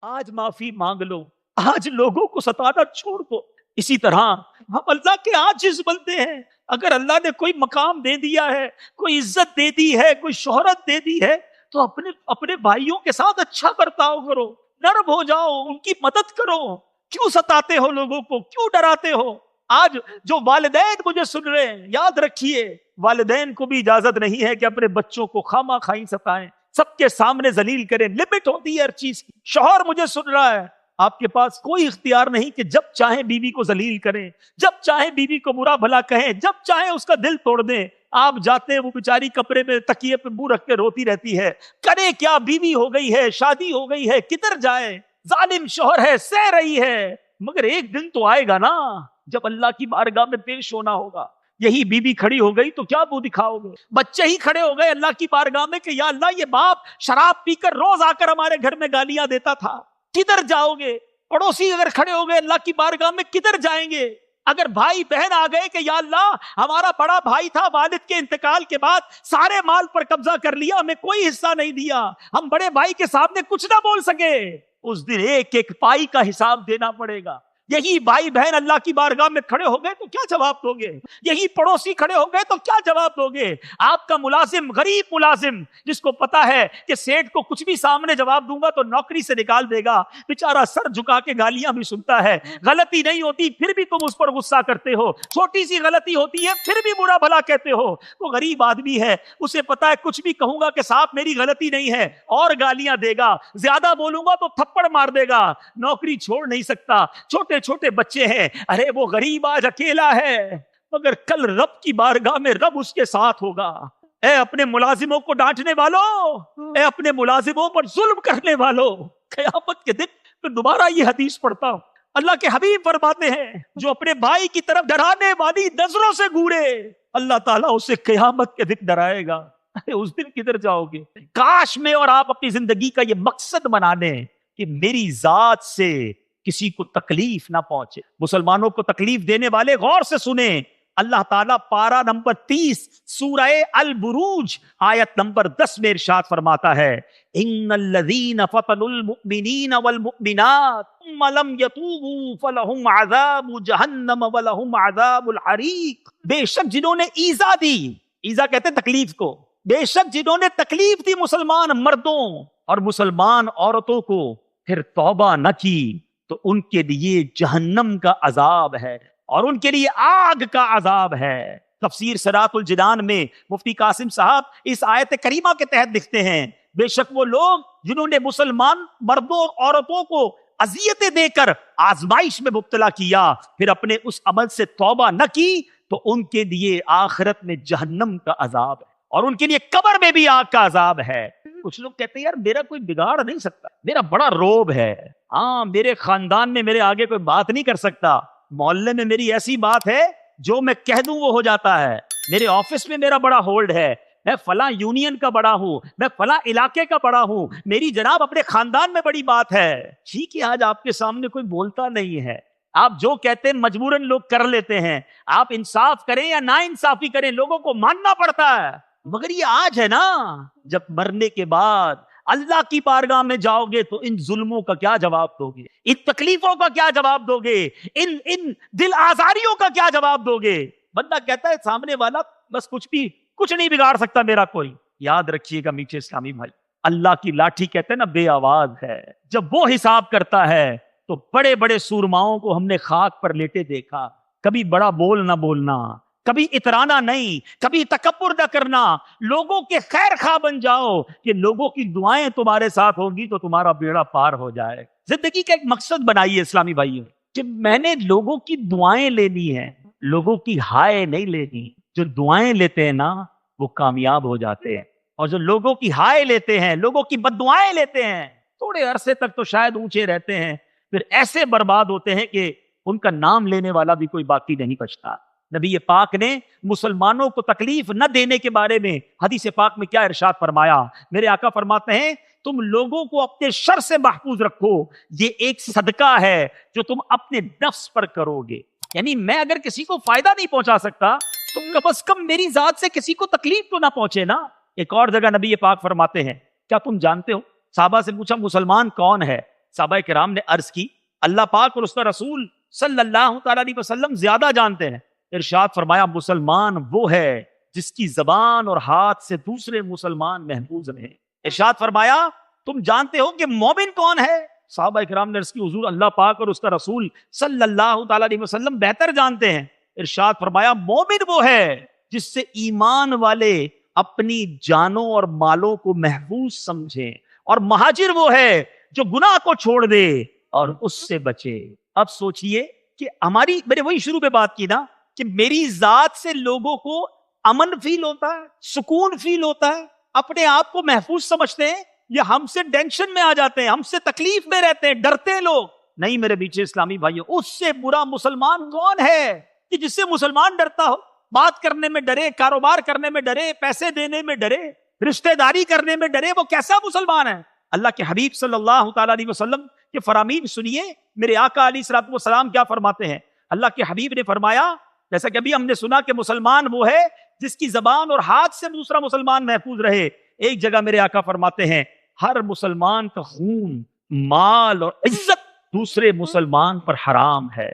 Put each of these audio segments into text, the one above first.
آج معافی مانگ لو، آج لوگوں کو ستانا چھوڑ دو۔ اسی طرح ہم اللہ کے عاجز بنتے ہیں۔ اگر اللہ نے کوئی مقام دے دیا ہے، کوئی عزت دے دی ہے، کوئی شہرت دے دی ہے، تو اپنے بھائیوں کے ساتھ اچھا برتاؤ کرو، نرم ہو جاؤ، ان کی مدد کرو۔ کیوں ستاتے ہو لوگوں کو، کیوں ڈراتے ہو؟ آج جو والدین مجھے سن رہے ہیں، یاد رکھیے والدین کو بھی اجازت نہیں ہے کہ اپنے بچوں کو خواہ خواہی ستائیں، سب کے سامنے ذلیل کریں۔ لمٹ ہوتی ہے ہر چیز کی۔ شوہر مجھے سن رہا ہے، آپ کے پاس کوئی اختیار نہیں کہ جب چاہیں بیوی کو ذلیل کریں، جب چاہیں بیوی کو برا بھلا کہیں، جب چاہیں اس کا دل توڑ دیں۔ آپ جاتے ہیں، وہ بیچاری کپڑے میں تکیے پہ منہ رکھ کے روتی رہتی ہے، کرے کیا؟ بیوی ہو گئی ہے، شادی ہو گئی ہے، کدھر جائے؟ ظالم شوہر ہے، سہ رہی ہے، مگر ایک دن تو آئے گا نا جب اللہ کی بارگاہ میں پیش ہونا ہوگا۔ یہی بیوی کھڑی ہو گئی تو کیا منہ دکھاؤ گے؟ بچے ہی کھڑے ہو گئے اللہ کی بارگاہ میں کہ یا اللہ، یہ باپ شراب پی کر روز آ کر ہمارے گھر میں گالیاں دیتا تھا، کدھر جاؤ گے؟ پڑوسی اگر کھڑے ہو گئے اللہ کی بارگاہ میں، کدھر جائیں گے؟ اگر بھائی بہن آ گئے کہ یا اللہ، ہمارا بڑا بھائی تھا، والد کے انتقال کے بعد سارے مال پر قبضہ کر لیا، ہمیں کوئی حصہ نہیں دیا، ہم بڑے بھائی کے سامنے کچھ نہ بول سکے، اس دن ایک ایک پائی کا حساب دینا پڑے گا۔ یہی بھائی بہن اللہ کی بارگاہ میں کھڑے ہو گئے تو کیا جواب دو گے؟ یہی پڑوسی کھڑے ہو گئے تو کیا جواب دو گے؟ آپ کا ملازم، غریب ملازم جس کو پتا ہے کہ سیٹ کو کچھ بھی سامنے جواب دوں گا تو نوکری سے نکال دے گا، بیچارہ سر جھکا کے گالیاں بھی سنتا ہے، غلطی نہیں ہوتی پھر بھی تم اس پر غصہ کرتے ہو، چھوٹی سی غلطی ہوتی ہے پھر بھی برا بھلا کہتے ہو۔ وہ غریب آدمی ہے، اسے پتا ہے کچھ بھی کہوں گا کہ صاحب میری غلطی نہیں ہے، اور گالیاں دے گا، زیادہ بولوں گا تو تھپڑ مار دے گا، نوکری چھوڑ نہیں سکتا۔ چھوٹے چھوٹے بچے ہیں، ارے وہ غریب آج اکیلا ہے، مگر کل رب کی بارگاہ میں رب اس کے ساتھ ہوگا۔ اے اپنے ملازموں کو ڈانٹنے والوں، اے اپنے ملازموں پر ظلم کرنے والوں، قیامت کے دن میں دوبارہ یہ حدیث پڑھتا ہوں، اللہ کے حبیب فرماتے ہیں جو اپنے بھائی کی طرف ڈرانے والی نظروں سے گورے، اللہ تعالیٰ اسے قیامت کے دن ڈرائے گا۔ اس دن کدھر جاؤ گے؟ کاش میں اور آپ اپنی زندگی کا یہ مقصد بنا لیں کہ میری ذات سے کسی کو تکلیف نہ پہنچے۔ مسلمانوں کو تکلیف دینے والے غور سے سنیں، اللہ تعالیٰ پارہ نمبر 30 سورہ البروج آیت نمبر 10 میں ارشاد فرماتا ہے، ان الذین فتنوا المؤمنین والمؤمنات ثم لم یتوبوا فلہم عذاب جہنم ولہم عذاب الحریق۔ بے شک جنہوں نے ایذا دی، ایذا کہتے ہیں تکلیف کو، بے شک جنہوں نے تکلیف دی مسلمان مردوں اور مسلمان عورتوں کو، پھر توبہ نہ کی، تو ان کے لیے جہنم کا عذاب ہے اور ان کے لیے آگ کا عذاب ہے۔ تفسیر صراط الجنان میں مفتی قاسم صاحب اس آیت کریمہ کے تحت لکھتے ہیں، بے شک وہ لوگ جنہوں نے مسلمان مردوں اور عورتوں کو اذیتیں دے کر آزمائش میں مبتلا کیا، پھر اپنے اس عمل سے توبہ نہ کی، تو ان کے لیے آخرت میں جہنم کا عذاب ہے اور ان کے لیے قبر میں بھی آگ کا عذاب ہے۔ کچھ لوگ کہتے ہیں یار میرا کوئی بگاڑ نہیں سکتا، میرا بڑا روب ہے، ہاں میرے خاندان میں میرے آگے کوئی بات نہیں کر سکتا، محلے میں میری ایسی بات ہے جو میں کہہ دوں وہ ہو جاتا ہے، میرے آفس میں میرا بڑا ہولڈ ہے، میں فلاں یونین کا بڑا ہوں، میں فلاں علاقے کا بڑا ہوں، میری جناب اپنے خاندان میں بڑی بات ہے۔ ٹھیک ہے، آج آپ کے سامنے کوئی بولتا نہیں ہے، آپ جو کہتے ہیں مجبوراً لوگ کر لیتے ہیں، آپ انصاف کریں یا نا انصافی کریں لوگوں کو ماننا پڑتا ہے، مگر یہ آج ہے نا، جب مرنے کے بعد اللہ کی بارگاہ میں جاؤ گے تو ان ظلموں کا کیا جواب دو گے؟ ان تکلیفوں کا کیا جواب دو گے؟ ان دل آزاریوں کا کیا جواب دو گے؟ بندہ کہتا ہے سامنے والا بس کچھ نہیں بگاڑ سکتا میرا کوئی۔ یاد رکھیے گا میٹھے اسلامی بھائی، اللہ کی لاٹھی کہتے ہیں نا بے آواز ہے، جب وہ حساب کرتا ہے تو بڑے بڑے سورماؤں کو ہم نے خاک پر لیٹے دیکھا، کبھی بڑا بول نہ بولنا، کبھی اترانا نہیں، کبھی تکبر نہ کرنا، لوگوں کے خیر خواہ بن جاؤ کہ لوگوں کی دعائیں تمہارے ساتھ ہوں گی تو تمہارا بیڑا پار ہو جائے۔ زندگی کا ایک مقصد بنائیے اسلامی بھائیوں کہ میں نے لوگوں کی دعائیں لینی ہیں، لوگوں کی ہائے نہیں لینی۔ جو دعائیں لیتے ہیں نا وہ کامیاب ہو جاتے ہیں، اور جو لوگوں کی ہائے لیتے ہیں، لوگوں کی بد دعائیں لیتے ہیں، تھوڑے عرصے تک تو شاید اونچے رہتے ہیں، پھر ایسے برباد ہوتے ہیں کہ ان کا نام لینے والا بھی کوئی باقی نہیں بچتا۔ نبی پاک نے مسلمانوں کو تکلیف نہ دینے کے بارے میں حدیث پاک میں کیا ارشاد فرمایا؟ میرے آقا فرماتے ہیں تم لوگوں کو اپنے شر سے محفوظ رکھو، یہ ایک صدقہ ہے جو تم اپنے نفس پر کرو گے۔ یعنی میں اگر کسی کو فائدہ نہیں پہنچا سکتا تو کم از کم میری ذات سے کسی کو تکلیف تو نہ پہنچے نا۔ ایک اور جگہ نبی پاک فرماتے ہیں، کیا تم جانتے ہو؟ صحابہ سے پوچھا مسلمان کون ہے؟ صحابہ کرام نے عرض کی اللہ پاک اور اس کا رسول صلی اللہ تعالیٰ علیہ وسلم زیادہ جانتے ہیں. ارشاد فرمایا مسلمان وہ ہے جس کی زبان اور ہاتھ سے دوسرے مسلمان محفوظ رہے. ارشاد فرمایا تم جانتے ہو کہ مومن کون ہے؟ صحابہ کرام نے عرض کی حضور اللہ پاک اور اس کا رسول صلی اللہ تعالیٰ علیہ وسلم بہتر جانتے ہیں. ارشاد فرمایا مومن وہ ہے جس سے ایمان والے اپنی جانوں اور مالوں کو محفوظ سمجھیں, اور مہاجر وہ ہے جو گناہ کو چھوڑ دے اور اس سے بچے. اب سوچئے کہ ہماری, میں نے وہی شروع میں بات کی نا کہ میری ذات سے لوگوں کو امن فیل ہوتا ہے, سکون فیل ہوتا ہے, اپنے آپ کو محفوظ سمجھتے ہیں, یا ہم سے ٹینشن میں آ جاتے ہیں, ہم سے تکلیف میں رہتے ہیں, ڈرتے ہیں لوگ. نہیں میرے پیچھے اسلامی بھائیوں, اس سے برا مسلمان کون ہے کہ جس سے مسلمان ڈرتا ہو؟ بات کرنے میں ڈرے, کاروبار کرنے میں ڈرے, پیسے دینے میں ڈرے, رشتہ داری کرنے میں ڈرے, وہ کیسا مسلمان ہے؟ اللہ کے حبیب صلی اللہ تعالیٰ علیہ وسلم کے فرامین سنیے, میرے آقا علیہ الصلوۃ والسلام کیا فرماتے ہیں. اللہ کے حبیب نے فرمایا, جیسا کہ ابھی ہم نے سنا کہ مسلمان وہ ہے جس کی زبان اور ہاتھ سے دوسرا مسلمان محفوظ رہے. ایک جگہ میرے آقا فرماتے ہیں ہر مسلمان کا خون, مال اور عزت دوسرے مسلمان پر حرام ہے.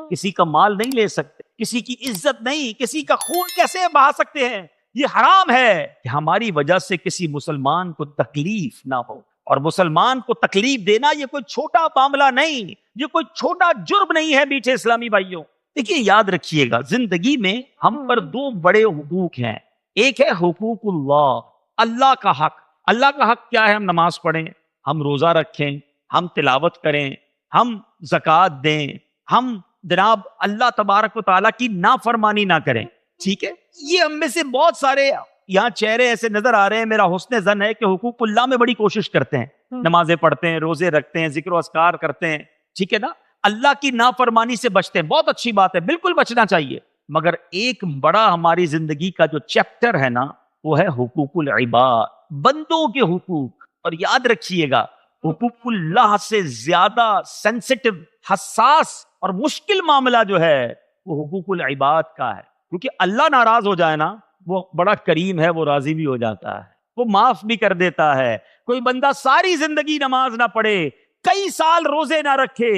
کسی کا مال نہیں لے سکتے, کسی کی عزت نہیں, کسی کا خون کیسے بہا سکتے ہیں؟ یہ حرام ہے کہ ہماری وجہ سے کسی مسلمان کو تکلیف نہ ہو. اور مسلمان کو تکلیف دینا یہ کوئی چھوٹا معاملہ نہیں, یہ کوئی چھوٹا جرم نہیں ہے میٹھے اسلامی بھائیوں. دیکھیے یاد رکھیے گا, زندگی میں ہم پر دو بڑے حقوق ہیں. ایک ہے حقوق اللہ, اللہ کا حق. اللہ کا حق کیا ہے؟ ہم نماز پڑھیں, ہم روزہ رکھیں, ہم تلاوت کریں, ہم زکوٰۃ دیں, ہم جناب اللہ تبارک و تعالیٰ کی نافرمانی نہ کریں. ٹھیک ہے, یہ ہم میں سے بہت سارے یہاں چہرے ایسے نظر آ رہے ہیں, میرا حسن ظن ہے کہ حقوق اللہ میں بڑی کوشش کرتے ہیں, نمازیں پڑھتے ہیں, روزے رکھتے ہیں, ذکر و اذکار کرتے ہیں, ٹھیک ہے نا, اللہ کی نافرمانی سے بچتے ہیں. بہت اچھی بات ہے, بالکل بچنا چاہیے. مگر ایک بڑا ہماری زندگی کا جو چیپٹر ہے نا, وہ ہے حقوق العباد, بندوں کے حقوق. اور یاد رکھیے گا حقوق اللہ سے زیادہ سینسٹیو, حساس اور مشکل معاملہ جو ہے وہ حقوق العباد کا ہے. کیونکہ اللہ ناراض ہو جائے نا, وہ بڑا کریم ہے, وہ راضی بھی ہو جاتا ہے, وہ معاف بھی کر دیتا ہے. کوئی بندہ ساری زندگی نماز نہ پڑھے, کئی سال روزے نہ رکھے,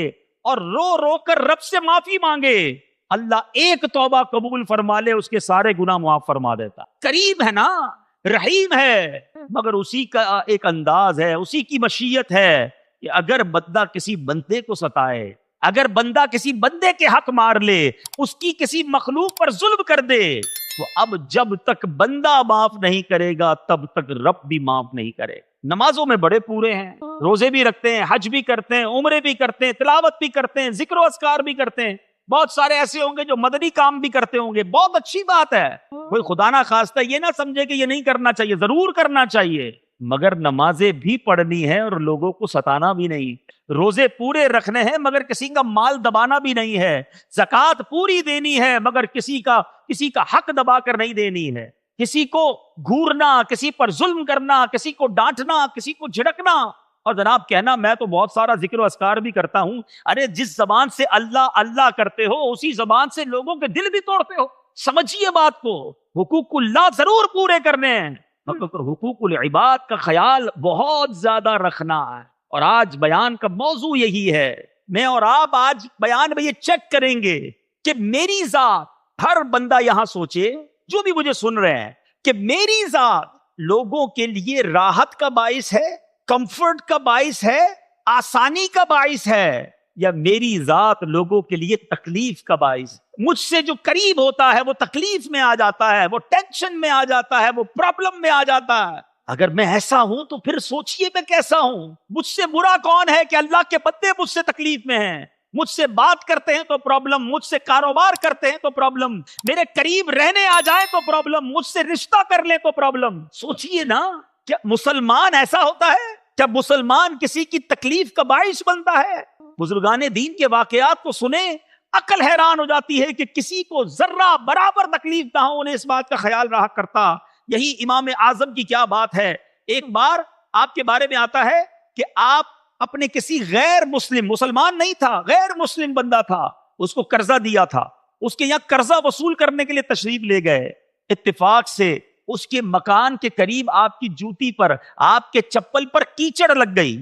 اور رو رو کر رب سے معافی مانگے, اللہ ایک توبہ قبول فرما لے, اس کے سارے گناہ معاف فرما دیتا. کریم ہے نا, رحیم ہے. مگر اسی کا ایک انداز ہے, اسی کی مشیت ہے کہ اگر بندہ کسی بندے کو ستائے, اگر بندہ کسی بندے کے حق مار لے, اس کی کسی مخلوق پر ظلم کر دے, تو اب جب تک بندہ معاف نہیں کرے گا تب تک رب بھی معاف نہیں کرے. نمازوں میں بڑے پورے ہیں, روزے بھی رکھتے ہیں, حج بھی کرتے ہیں, عمرے بھی کرتے ہیں, تلاوت بھی کرتے ہیں, ذکر و اذکار بھی کرتے ہیں. بہت سارے ایسے ہوں گے جو مدنی کام بھی کرتے ہوں گے, بہت اچھی بات ہے. کوئی خدا نہ خواستہ یہ نہ سمجھے کہ یہ نہیں کرنا چاہیے, ضرور کرنا چاہیے, مگر نمازیں بھی پڑھنی ہے اور لوگوں کو ستانا بھی نہیں. روزے پورے رکھنے ہیں مگر کسی کا مال دبانا بھی نہیں ہے. زکوٰۃ پوری دینی ہے مگر کسی کا حق دبا کر نہیں دینی ہے. کسی کو گھورنا, کسی پر ظلم کرنا, کسی کو ڈانٹنا, کسی کو جھڑکنا, اور جناب کہنا میں تو بہت سارا ذکر و اذکار بھی کرتا ہوں. ارے جس زبان سے اللہ اللہ کرتے ہو اسی زبان سے لوگوں کے دل بھی توڑتے ہو. سمجھیے بات کو, حقوق اللہ ضرور پورے کرنے ہیں مگر حقوق العباد کا خیال بہت زیادہ رکھنا ہے. اور آج بیان کا موضوع یہی ہے. میں اور آپ آج بیان میں یہ چیک کریں گے کہ میری ذات, ہر بندہ یہاں سوچے جو بھی مجھے سن رہے ہیں, کہ میری ذات لوگوں کے لیے راحت کا باعث ہے, کمفرٹ کا باعث ہے, آسانی کا باعث ہے, یا میری ذات لوگوں کے لیے تکلیف کا باعث. مجھ سے جو قریب ہوتا ہے وہ تکلیف میں آ جاتا ہے, وہ ٹینشن میں آ جاتا ہے, وہ پرابلم میں آ جاتا ہے. اگر میں ایسا ہوں تو پھر سوچئے میں کیسا ہوں. مجھ سے برا کون ہے کہ اللہ کے بندے مجھ سے تکلیف میں ہیں. مجھ سے بات کرتے ہیں تو پرابلم, مجھ سے کاروبار کرتے ہیں تو پرابلم, میرے قریب رہنے آ جائیں تو پرابلم, مجھ سے رشتہ کر لیں تو پرابلم. سوچئے نا, کیا مسلمان ایسا ہوتا ہے؟ کیا مسلمان کسی کی تکلیف کا باعث بنتا ہے؟ بزرگان دین کے واقعات کو سنیں, عقل حیران ہو جاتی ہے کہ کسی کو ذرہ برابر تکلیف نہ ہو, انہیں اس بات کا خیال رہا کرتا. یہی امام اعظم کی کیا بات ہے. ایک بار آپ کے بارے میں آتا ہے کہ آپ اپنے کسی غیر مسلم, مسلمان نہیں تھا, غیر مسلم بندہ تھا, اس کو قرضہ دیا تھا, اس کے یہاں قرضہ وصول کرنے کے لیے تشریف لے گئے. اتفاق سے اس کے مکان کے قریب آپ کی جوتی پر, آپ کے چپل پر کیچڑ لگ گئی.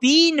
3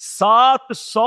700